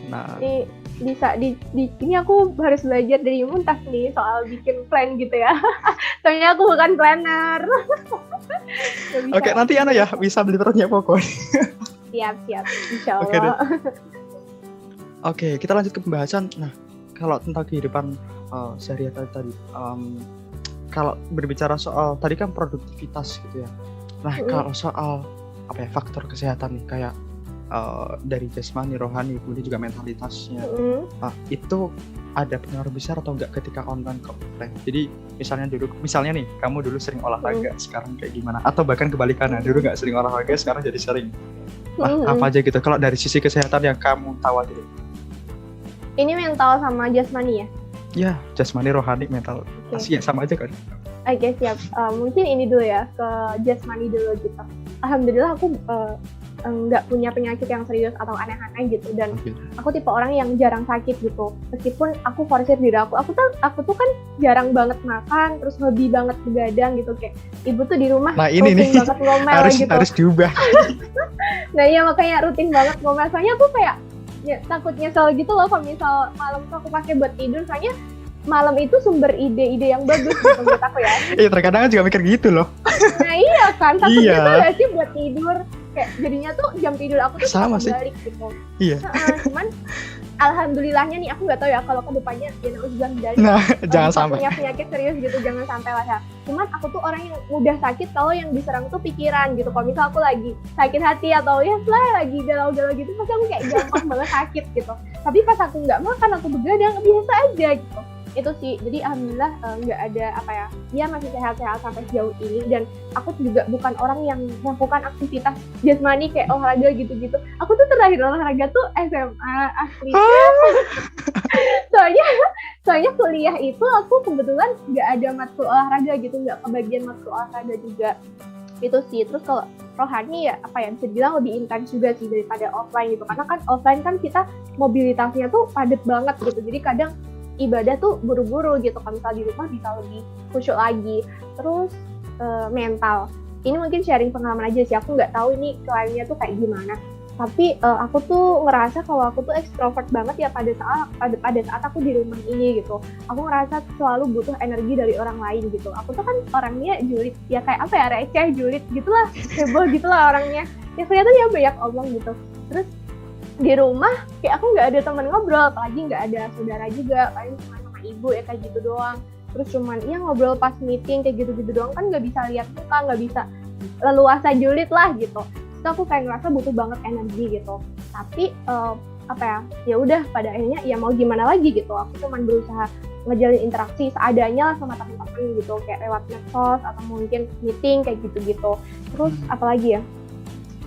Nah, Ini bisa ini aku harus belajar dari Muntas nih soal bikin plan gitu ya. Soalnya aku bukan planner. Nggak bisa. oke, nanti Ana ya bisa beli produknya Poko. Siap, insya Oke deh. Allah. Oke, kita lanjut ke pembahasan. Nah, kalau tentang kehidupan sehari-hari tadi, kalau berbicara soal tadi kan produktivitas gitu ya. Nah, kalau soal apa ya faktor kesehatan nih kayak dari jasmani, rohani, kemudian juga mentalitasnya, itu ada pengaruh besar atau enggak ketika online ke offline? Jadi misalnya nih, kamu dulu sering olahraga, sekarang kayak gimana? Atau bahkan kebalikannya, dulu nggak sering olahraga, sekarang jadi sering. Apa aja gitu? Kalau dari sisi kesehatan yang kamu tahu dulu. Ini mental sama jasmani ya? Ya, jasmani, rohani, mental, pasti ya sama aja kan? Oke, siap. Mungkin ini dulu ya, ke jasmani dulu gitu. Alhamdulillah aku nggak punya penyakit yang serius atau aneh-aneh gitu, dan aku tipe orang yang jarang sakit gitu. Meskipun aku forsir diri aku tuh kan jarang banget makan, terus hobi banget begadang gitu, kayak ibu tuh di rumah rutin banget ngomel gitu. Harus diubah. Nah iya, makanya rutin banget ngomel. Soalnya aku kayak takut nyesel gitu loh kalau misal malam tuh aku pakai buat tidur, soalnya malam itu sumber ide-ide yang bagus gitu menurut aku ya. Iya, terkadang juga mikir gitu loh. Nah iya kan, takut Iya. gitu gak sih buat tidur, kayak jadinya tuh jam tidur aku tuh sama sih balik gitu. Iya. Cuman alhamdulillahnya nih, aku nggak tahu ya kalau kedepannya ya nauzubillah dari jangan sampai punya penyakit serius gitu, jangan sampai lah ya. Cuman aku tuh orang yang mudah sakit kalau yang diserang tuh pikiran gitu. Kalau misal aku lagi sakit hati atau ya lagi galau-galau gitu, pasti aku kayak gampang banget sakit gitu. Tapi pas aku nggak makan, aku begadang, biasa aja gitu. Itu sih, jadi alhamdulillah nggak ada apa ya, dia masih sehat-sehat sampai sejauh ini. Dan aku juga bukan orang yang melakukan aktivitas jasmani kayak olahraga gitu-gitu. Aku tuh terakhir olahraga tuh SMA asli. soalnya kuliah itu aku kebetulan nggak ada matkul olahraga gitu, nggak kebagian matkul olahraga juga. Itu sih. Terus kalau rohani ya apa ya, bisa dibilang lebih intens juga sih daripada offline gitu, karena kan offline kan kita mobilitasnya tuh padat banget gitu, jadi kadang ibadah tuh buru-buru gitu. Kalau misal di rumah bisa lebih khusyuk lagi. Terus mental, ini mungkin sharing pengalaman aja sih, aku nggak tahu ini kliennya tuh kayak gimana, tapi aku tuh ngerasa kalau aku tuh ekstrovert banget ya pada saat aku di rumah ini gitu. Aku ngerasa selalu butuh energi dari orang lain gitu. Aku tuh kan orangnya julid ya, kayak apa ya, receh, julid gitulah, heboh gitulah orangnya ya, kelihatannya banyak omong gitu. Terus di rumah kayak aku nggak ada teman ngobrol, apalagi nggak ada saudara juga, paling cuma sama ibu ya, kayak gitu doang. Terus cuman ya ngobrol pas meeting kayak gitu-gitu doang, kan nggak bisa lihat muka, nggak bisa leluasa julid lah gitu. Terus aku kayak ngerasa butuh banget energi gitu. Tapi apa ya udah pada akhirnya ya mau gimana lagi gitu, aku cuman berusaha ngejalin interaksi seadanya lah sama teman-teman gitu, kayak lewat medsos atau mungkin meeting kayak gitu-gitu. Terus apalagi ya,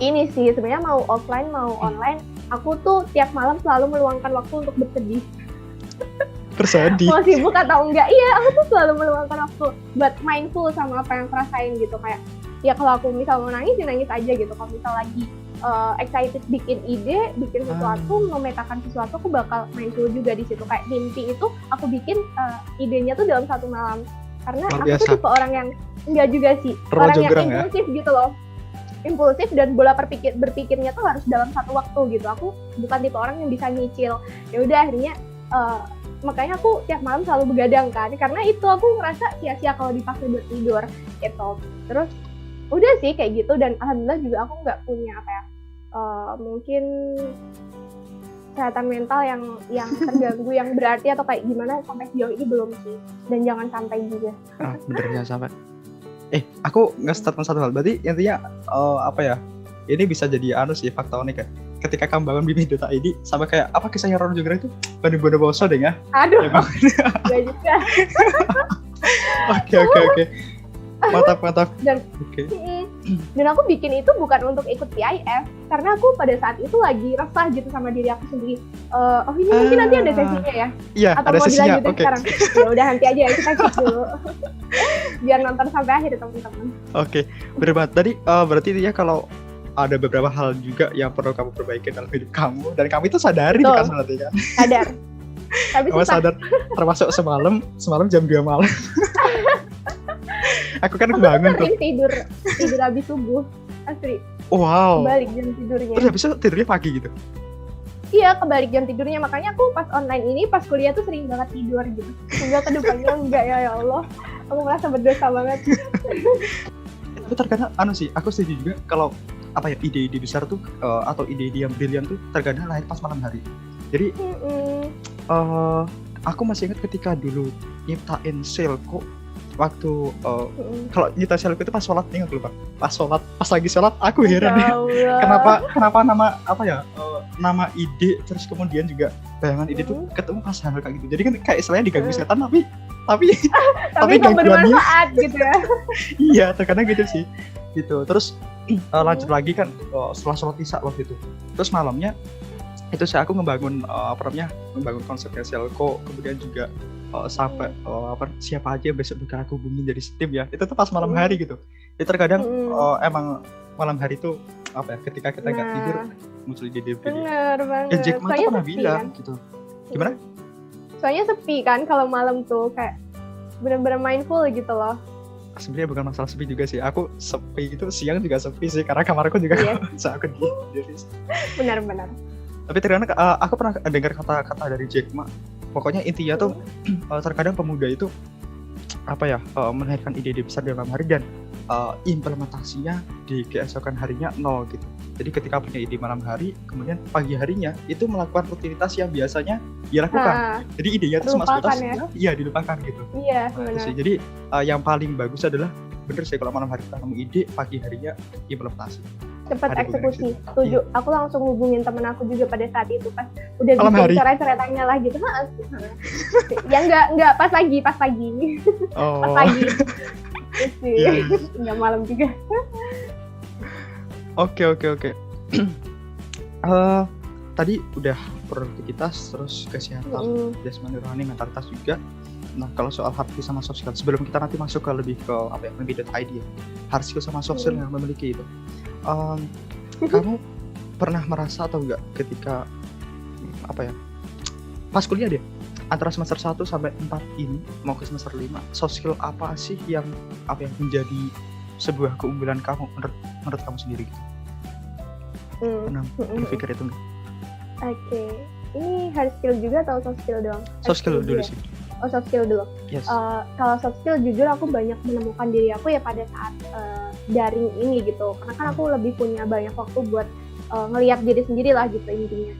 ini sih sebenarnya mau offline mau online, aku tuh tiap malam selalu meluangkan waktu untuk bersedih. Bersedih? Mau sibuk atau enggak, iya aku tuh selalu meluangkan waktu buat mindful sama apa yang aku rasain gitu. Kayak ya kalau aku misal mau nangis ya nangis aja gitu. Kalau misal lagi excited bikin ide, bikin sesuatu, memetakan sesuatu, aku bakal mindful juga di situ. Kayak mimpi itu aku bikin idenya tuh dalam satu malam. Karena aku tuh tipe orang yang enggak juga sih, orang yang impulsif gitu loh. Impulsif dan bola berpikirnya tuh harus dalam satu waktu gitu. Aku bukan tipe orang yang bisa nyicil. Ya udah akhirnya makanya aku tiap malam selalu begadang kan, karena itu aku ngerasa sia-sia kalau dipakai buat tidur gitu. Terus udah sih kayak gitu, dan alhamdulillah juga aku nggak punya apa ya, mungkin kesehatan mental yang terganggu yang berarti atau kayak gimana sampai sejauh ini belum sih, dan jangan sampai juga. Bener jangan sampai. Aku nggak statement satu hal, berarti intinya apa ya, ini bisa jadi sih fakta unik ya. Ketika kamu bangun bimi.id sama kayak apa kisahnya Ron Jogra itu, Bani Bondowoso deh ya. Aduh, gak juga. Oke. Mantap. Dan aku bikin itu bukan untuk ikut PIF, karena aku pada saat itu lagi resah gitu sama diri aku sendiri. Ini mungkin nanti ada sesinya ya? Iya, atau ada mau sesinya. Dilanjutin sekarang? Ya udah nanti aja ya, kita skip dulu. biar nonton sampai akhir teman-teman. Oke, bener banget. Tadi berarti ya kalau ada beberapa hal juga yang perlu kamu perbaiki dalam hidup kamu dan kamu itu sadari Betul. kan berarti kan? Sadar. Tapi Kamu susah. sadar termasuk semalam jam 2 malam. Aku kan kebangun tuh. Sering tidur habis subuh. Asli. Wow. Kebalik jam tidurnya. Terus habis itu tidurnya pagi gitu. Iya, kebalik jam tidurnya. Makanya aku pas online ini, pas kuliah tuh sering banget tidur gitu. Semoga kedepannya enggak ya Allah. Aku merasa berdosa banget. Tapi terkadang sih, aku setuju juga kalau ide-ide besar tuh atau ide-ide yang brilian tuh terkadang lahir pas malam hari. Jadi aku masih ingat ketika dulu nyiptain Silco waktu kalau nyiptain Silco itu pas sholat, ingat lupa. Pas lagi sholat aku heran ya. Kenapa nama ide terus kemudian juga bayangan ide tuh ketemu pas hal kayak gitu. Jadi kan kayak istilahnya diganggu setan tapi tapi nggak bermanfaat gitu ya. Iya, terkadang gitu sih. Gitu. Terus lanjut lagi kan setelah sholat isya waktu itu. Terus malamnya itu aku ngebangun ngebangun konsepnya Silco, kemudian juga sampai siapa aja yang besok bakal aku hubungin jadi tim ya. Itu tuh pas malam hari gitu. Jadi terkadang emang malam hari tuh ketika kita nggak tidur muncul ide-ide. Bener banget. Ya Jack Ma tuh pernah bilang kan? gitu. Gimana? Soalnya sepi kan kalau malam tuh kayak bener-bener mindful gitu loh. Sebenarnya bukan masalah sepi juga sih. Aku sepi itu siang juga sepi sih karena kamarku juga bisa aku diri. Benar-benar. Tapi terkadang aku pernah dengar kata-kata dari Jack Ma. Pokoknya intinya tuh terkadang pemuda itu melahirkan ide-ide besar di malam hari dan implementasinya di keesokan harinya nol gitu. Jadi ketika punya ide malam hari, kemudian pagi harinya itu melakukan rutinitas yang biasanya dia lakukan. Jadi idenya itu cuma sebatas dilupakan gitu. Iya, benar. Jadi yang paling bagus adalah bener sih kalau malam hari kita nemu ide, pagi harinya implementasi. Cepat eksekusi. Setuju. Aku langsung hubungin temen aku juga pada saat itu pas udah bikin coret-coretannya lah gitu. Ya enggak pas pagi. Oh. Pas pagi. Enggak malam juga. Oke. Tadi udah produktivitas, terus kesehatan jasmani, rohani, mentalitas juga. Nah, kalau soal hard skill sama soft skill, sebelum kita nanti masuk ke lebih ke idea, hard skill sama soft skill yang memiliki itu, kamu pernah merasa atau enggak ketika pas kuliah deh, antara semester 1 sampai 4 ini mau ke semester 5, soft skill apa sih yang menjadi sebuah keunggulan kamu menurut kamu sendiri gitu? Pernah berpikir itu enggak? Oke. Ini hard skill juga atau soft skill doang? Soft skill dulu sih. Oh, soft skill dulu. Yes. Kalau soft skill jujur aku banyak menemukan diri aku ya pada saat daring ini gitu. Karena kan aku lebih punya banyak waktu buat ngelihat diri sendiri lah gitu intinya.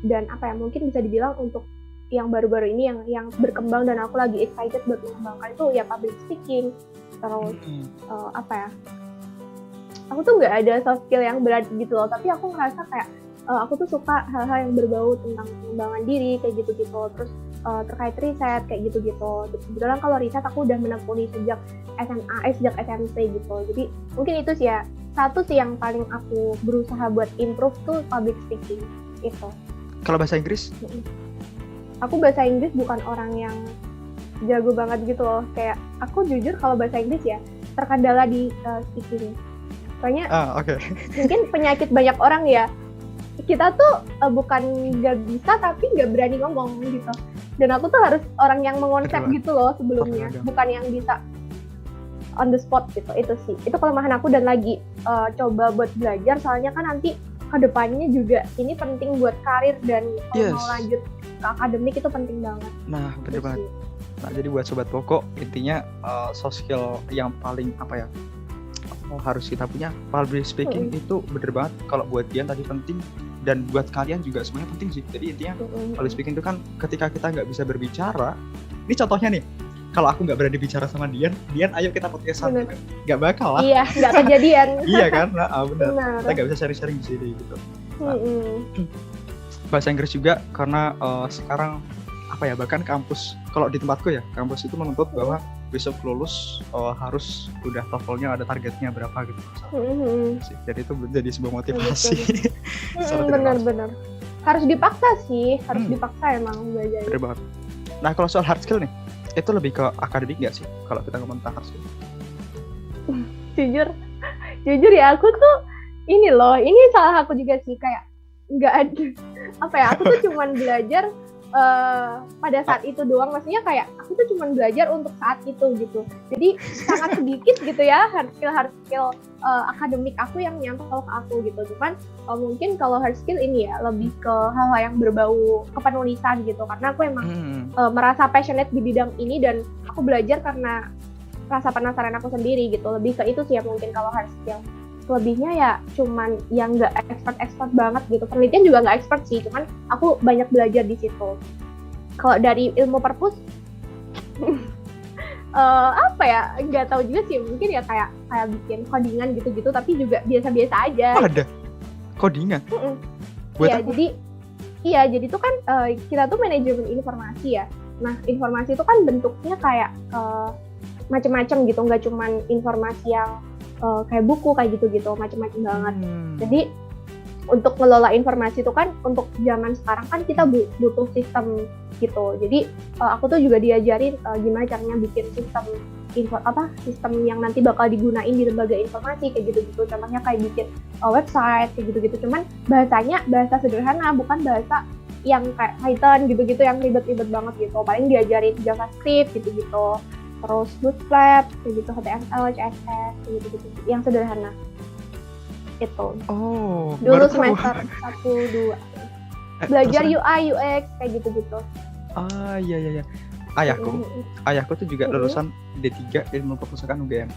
Dan mungkin bisa dibilang untuk yang baru-baru ini yang berkembang dan aku lagi excited buat mengembangkan itu ya public speaking. Terus aku tuh nggak ada soft skill yang berat gitu loh, tapi aku ngerasa kayak aku tuh suka hal-hal yang berbau tentang pengembangan diri kayak gitu-gitu, terus terkait riset kayak gitu-gitu. Kebetulan kalau riset aku udah menekuni sejak SMA, sejak SMP gitu. Jadi mungkin itu sih ya, satu sih yang paling aku berusaha buat improve tuh public speaking itu. Kalau bahasa Inggris? Aku bahasa Inggris bukan orang yang jago banget gitu loh. Kayak aku jujur kalau bahasa Inggris ya terkendala di speaking. Soalnya mungkin penyakit banyak orang ya. Kita tuh bukan nggak bisa tapi nggak berani ngomong gitu. Dan aku tuh harus orang yang mengonsep gitu loh sebelumnya, bukan yang bisa on the spot gitu. Itu sih, itu kelemahan aku dan lagi coba buat belajar. Soalnya kan nanti kedepannya juga ini penting buat karir dan kalau mau lanjut ke akademik itu penting banget. Nah, bener banget. Nah, jadi buat sobat pokok intinya soft skill yang paling harus kita punya public speaking itu bener banget. Kalau buat Dian tadi penting dan buat kalian juga semuanya penting sih. Jadi intinya public speaking itu kan ketika kita nggak bisa berbicara, ini contohnya nih, kalau aku nggak berani bicara sama Dian ayo kita podcastan, nggak bakal lah. Iya, nggak kejadian. Iya kan, benar. Kita nggak bisa sharing-sharing di sini gitu. Bahasa Inggris juga karena sekarang bahkan kampus, kalau di tempatku ya, kampus itu menuntut bahwa besok lulus harus udah TOEFL-nya ada targetnya berapa gitu. Jadi itu menjadi sebuah motivasi. Benar-benar. Harus dipaksa sih, harus dipaksa emang belajar. Bener banget. Nah, kalau soal hard skill nih, itu lebih ke akademik nggak sih kalau kita ngomong tentang hard skill? Jujur ya, aku tuh ini salah aku juga sih, kayak nggak ada apa ya, aku tuh cuman belajar pada saat itu doang, maksudnya kayak aku tuh cuman belajar untuk saat itu gitu, jadi sangat sedikit gitu ya hard skill akademik aku yang nyantol ke aku gitu. Cuman mungkin kalau hard skill ini ya lebih ke hal-hal yang berbau kepenulisan gitu, karena aku emang merasa passionate di bidang ini dan aku belajar karena rasa penasaran aku sendiri gitu. Lebih ke itu sih ya mungkin kalau hard skill. Lebihnya ya cuman yang nggak expert banget gitu. Penelitian juga nggak expert sih, cuman aku banyak belajar di situ. Kalau dari ilmu perpus, apa ya, nggak tahu juga sih, mungkin ya kayak bikin codingan gitu-gitu, tapi juga biasa-biasa aja. Oh, ada codingan? Iya, jadi tuh kan kita tuh manajemen informasi ya. Nah, informasi itu kan bentuknya kayak macam-macam gitu, nggak cuman informasi yang kayak buku kayak gitu-gitu, macam-macam banget. Jadi untuk ngelola informasi itu kan untuk zaman sekarang kan kita butuh sistem gitu. Jadi aku tuh juga diajarin gimana caranya bikin sistem yang nanti bakal digunain di lembaga informasi kayak gitu-gitu. Contohnya kayak bikin website kayak gitu-gitu. Cuman bahasanya bahasa sederhana, bukan bahasa yang kayak Python gitu-gitu yang ribet-ribet banget gitu. Paling diajarin JavaScript gitu-gitu. Terus Bootstrap, kayak gitu, HTML, CSS, kayak gitu-gitu, yang sederhana. Itu. Oh, dulu semester 1, 2. Belajar UI, UX, kayak gitu-gitu. Ah, iya. Ayahku tuh juga lulusan D3 ilmu perpustakaan UGM.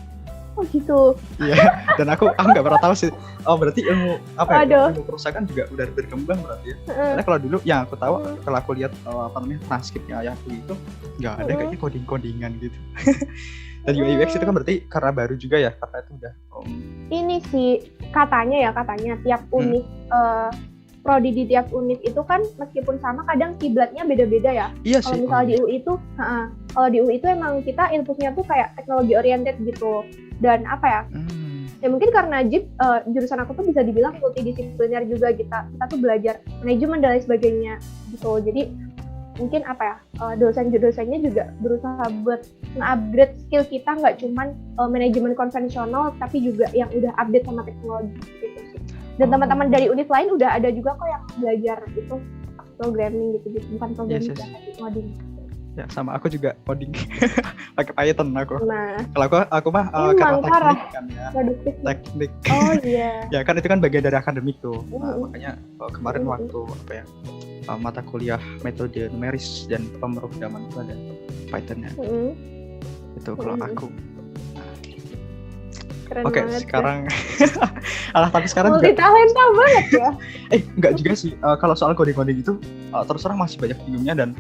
Oh gitu. Iya, dan aku nggak pernah tahu sih. Oh, berarti ilmu ilmu perpustakaan juga udah berkembang berarti ya. Karena kalau dulu yang aku tahu, kalau aku lihat transkripnya ayahku itu nggak ada kayaknya codingan gitu. Dan UI UX itu kan berarti karena baru juga ya, karena itu udah. Ini sih katanya tiap unit prodi di tiap unit itu kan meskipun sama kadang kiblatnya beda-beda ya. Iya kalau sih. Misalnya di UI itu, kalau di UI itu emang kita inputnya tuh kayak teknologi oriented gitu. Dan apa ya? Ya mungkin karena jurusan aku tuh bisa dibilang multidisipliner juga, kita tuh belajar manajemen dan lain sebagainya gitu. Jadi mungkin dosen-dosennya juga berusaha buat nge-upgrade skill kita, nggak cuman manajemen konvensional tapi juga yang udah update sama teknologi gitu sih. Dan teman-teman dari univ lain udah ada juga kok yang belajar itu programming gitu, bukan programming tapi coding. Ya sama aku juga coding pakai Python aku. Nah, kalau aku mah karena teknik kan ya. Teknik. Oh iya. Ya kan itu kan bagian dari akademik tuh. Nah, makanya kemarin waktu mata kuliah metode numeris dan pemrograman itu ada Python-nya. Itu kalau aku. Keren Oke, banget, sekarang tapi sekarang multi talenta banget ya. Enggak juga sih. Kalau soal coding itu terus terang masih banyak bingungnya dan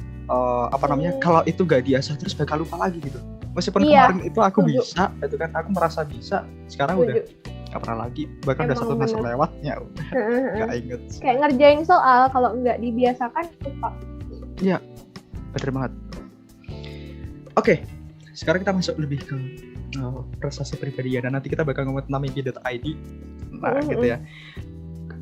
kalau itu gak diasah terus bakal lupa lagi gitu. Meskipun kemarin itu aku bisa, itu kan aku merasa bisa, sekarang udah gak pernah lagi. Bahkan udah 1 semester lewat, ya udah gak inget. Kayak ngerjain soal kalau nggak dibiasakan lupa. Iya, bener banget. Oke, sekarang kita masuk lebih ke prestasi pribadi ya, dan nanti kita bakal ngomong tentang mimpi.id. Nah gitu ya.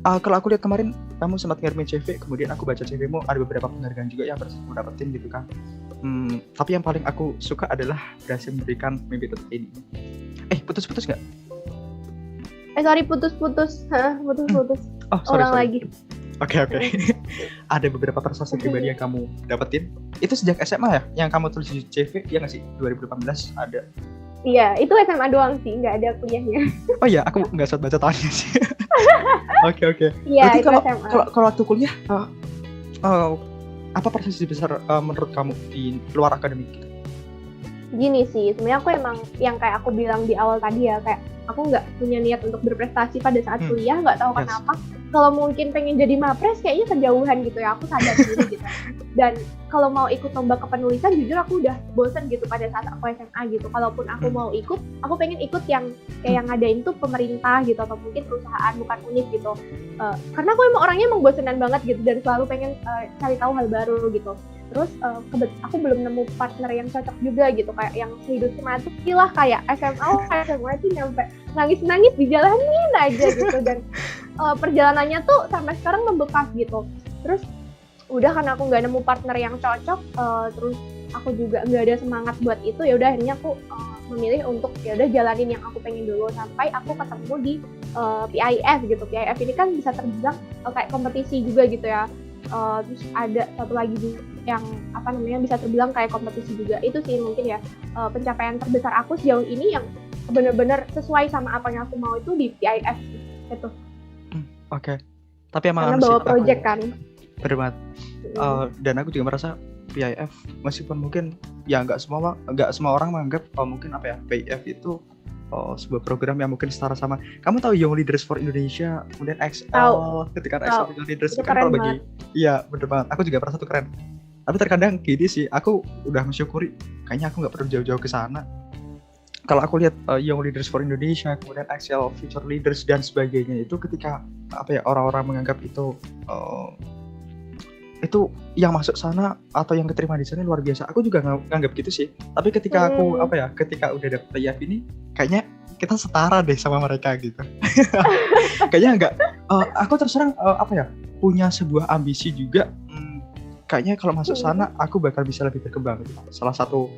Kalau aku lihat kemarin kamu sempat ngirimin CV, kemudian aku baca CV-mu, ada beberapa penghargaan juga yang berhasil kamu dapetin gitu kan. Tapi yang paling aku suka adalah berhasil memberikan mimpi.id. Putus-putus nggak? Sorry, putus-putus. Oh, sorry. Lagi. Oke. Ada beberapa prestasi pribadi yang kamu dapetin. Itu sejak SMA ya? Yang kamu tulis di CV, ya nggak sih? 2018 ada. Iya, itu SMA doang sih, nggak ada kuliahnya. Oh iya, aku nggak sempat baca tahunnya sih. Oke. Iya, itu SMA. Kalau waktu kuliah, apa prestasi besar menurut kamu di luar akademik? Gini sih, sebenarnya aku emang yang kayak aku bilang di awal tadi ya, kayak aku nggak punya niat untuk berprestasi pada saat kuliah, nggak tahu kenapa. Kalau mungkin pengen jadi mapres kayaknya kejauhan gitu ya, aku sadar diri gitu. Dan kalau mau ikut lomba kepenulisan, jujur aku udah bosen gitu pada saat aku SMA gitu. Kalaupun aku mau ikut, aku pengen ikut yang kayak yang ngadain tuh pemerintah gitu, atau mungkin perusahaan, bukan univ gitu. Karena aku emang orangnya emang bosenan banget gitu, dan selalu pengen cari tahu hal baru gitu. Terus aku belum nemu partner yang cocok juga gitu, kayak yang hidup semati lah, kayak SMA itu nyampe nangis-nangis di jalanin aja gitu. Dan perjalanannya tuh sampai sekarang membekas gitu. Terus udah, karena aku nggak nemu partner yang cocok, terus aku juga nggak ada semangat buat itu, ya udah akhirnya aku memilih untuk ya udah jalanin yang aku pengen dulu sampai aku ketemu di PIF gitu. PIF ini kan bisa terbilang kayak kompetisi juga gitu ya. Terus ada satu lagi yang apa namanya bisa terbilang kayak kompetisi juga. Itu sih mungkin ya pencapaian terbesar aku sejauh ini yang benar-benar sesuai sama apa yang aku mau itu di PIF gitu. Oke. Tapi emang Karena bawa project kan. Bener banget. Dan aku juga merasa PIF meskipun mungkin ya nggak semua orang menganggap mungkin apa ya PIF itu sebuah program yang mungkin setara sama kamu tahu Young Leaders for Indonesia, kemudian XL, ketika XL Young Leaders itu kan kalau bagi iya bener banget, aku juga merasa itu keren. Tapi terkadang gini sih, aku udah mensyukuri kayaknya aku nggak perlu jauh-jauh ke sana. Kalau aku lihat Young Leaders for Indonesia, kemudian XL Future Leaders dan sebagainya, itu ketika apa ya orang-orang menganggap itu yang masuk sana atau yang keterima di sana luar biasa. Aku juga nganggap gitu sih. Tapi ketika aku ketika udah dapet PIF ini, kayaknya kita setara deh sama mereka gitu. Kayaknya enggak. Aku terserang punya sebuah ambisi juga. Kayaknya kalau masuk sana aku bakal bisa lebih berkembang. Gitu. Salah satu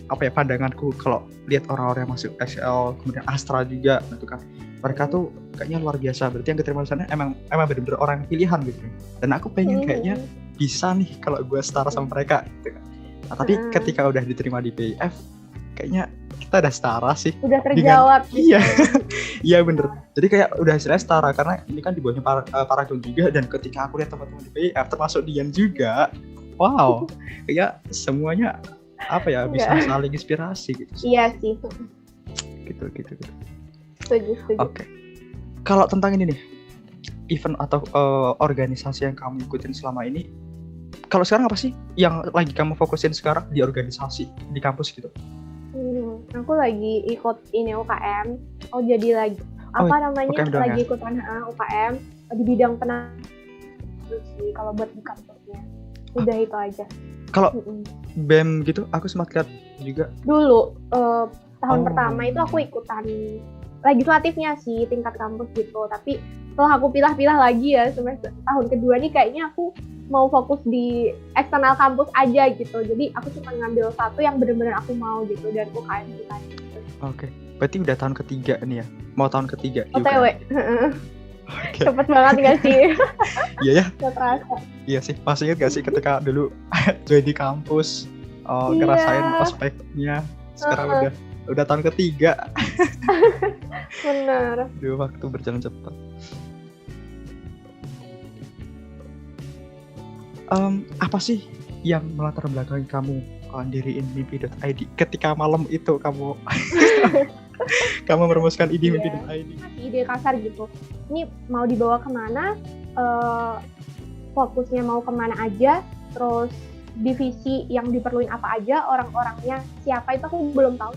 pandanganku kalau lihat orang-orang yang masuk XL kemudian Astra juga, gitu kan. Mereka tuh kayaknya luar biasa. Berarti yang keterima di sana emang benar-benar orang pilihan gitu. Dan aku pengen kayaknya bisa nih kalau gue setara sama mereka gitu kan. Nah, tapi ketika udah diterima di PIF, kayaknya kita udah setara sih. Udah terjawab. Iya. Iya bener. Jadi kayak udah hasilnya setara karena ini kan di bawahnya Paragon juga, dan ketika aku lihat teman-teman di PIF termasuk Dian juga. Wow. Kayak semuanya bisa saling inspirasi gitu. Iya sih. Gitu. Setuju. Oke. Kalau tentang ini nih, event atau organisasi yang kamu ikutin selama ini, kalau sekarang apa sih yang lagi kamu fokusin sekarang di organisasi di kampus gitu? Aku lagi ikut ini UKM. Jadi lagi lagi ikutan UKM di bidang sih kalau buat di kampusnya. Udah itu aja. Kalau BEM gitu, aku sempat lihat juga. Dulu tahun pertama itu aku ikutan legislatifnya sih tingkat kampus gitu, tapi setelah aku pilah-pilah lagi ya semester tahun kedua nih kayaknya aku mau fokus di eksternal kampus aja gitu, jadi aku cuma ngambil satu yang benar-benar aku mau gitu dan UKM gitu. Oke. Berarti udah tahun ketiga nih ya, mau tahun ketiga OTW. Cepet banget gak sih? Iya ya. Gak terasa. Iya sih, masih ingat gak sih ketika dulu join di kampus ngerasain ospeknya, sekarang udah tahun ketiga. Benar. Waktu berjalan cepat. Apa sih yang melatar belakangi kamu diriin mimpi.id ketika malam itu kamu kamu merumuskan ide mimpi.id? Ide kasar gitu. Ini mau dibawa kemana? Fokusnya mau kemana aja? Terus divisi yang diperluin apa aja? Orang-orangnya siapa itu aku belum tahu.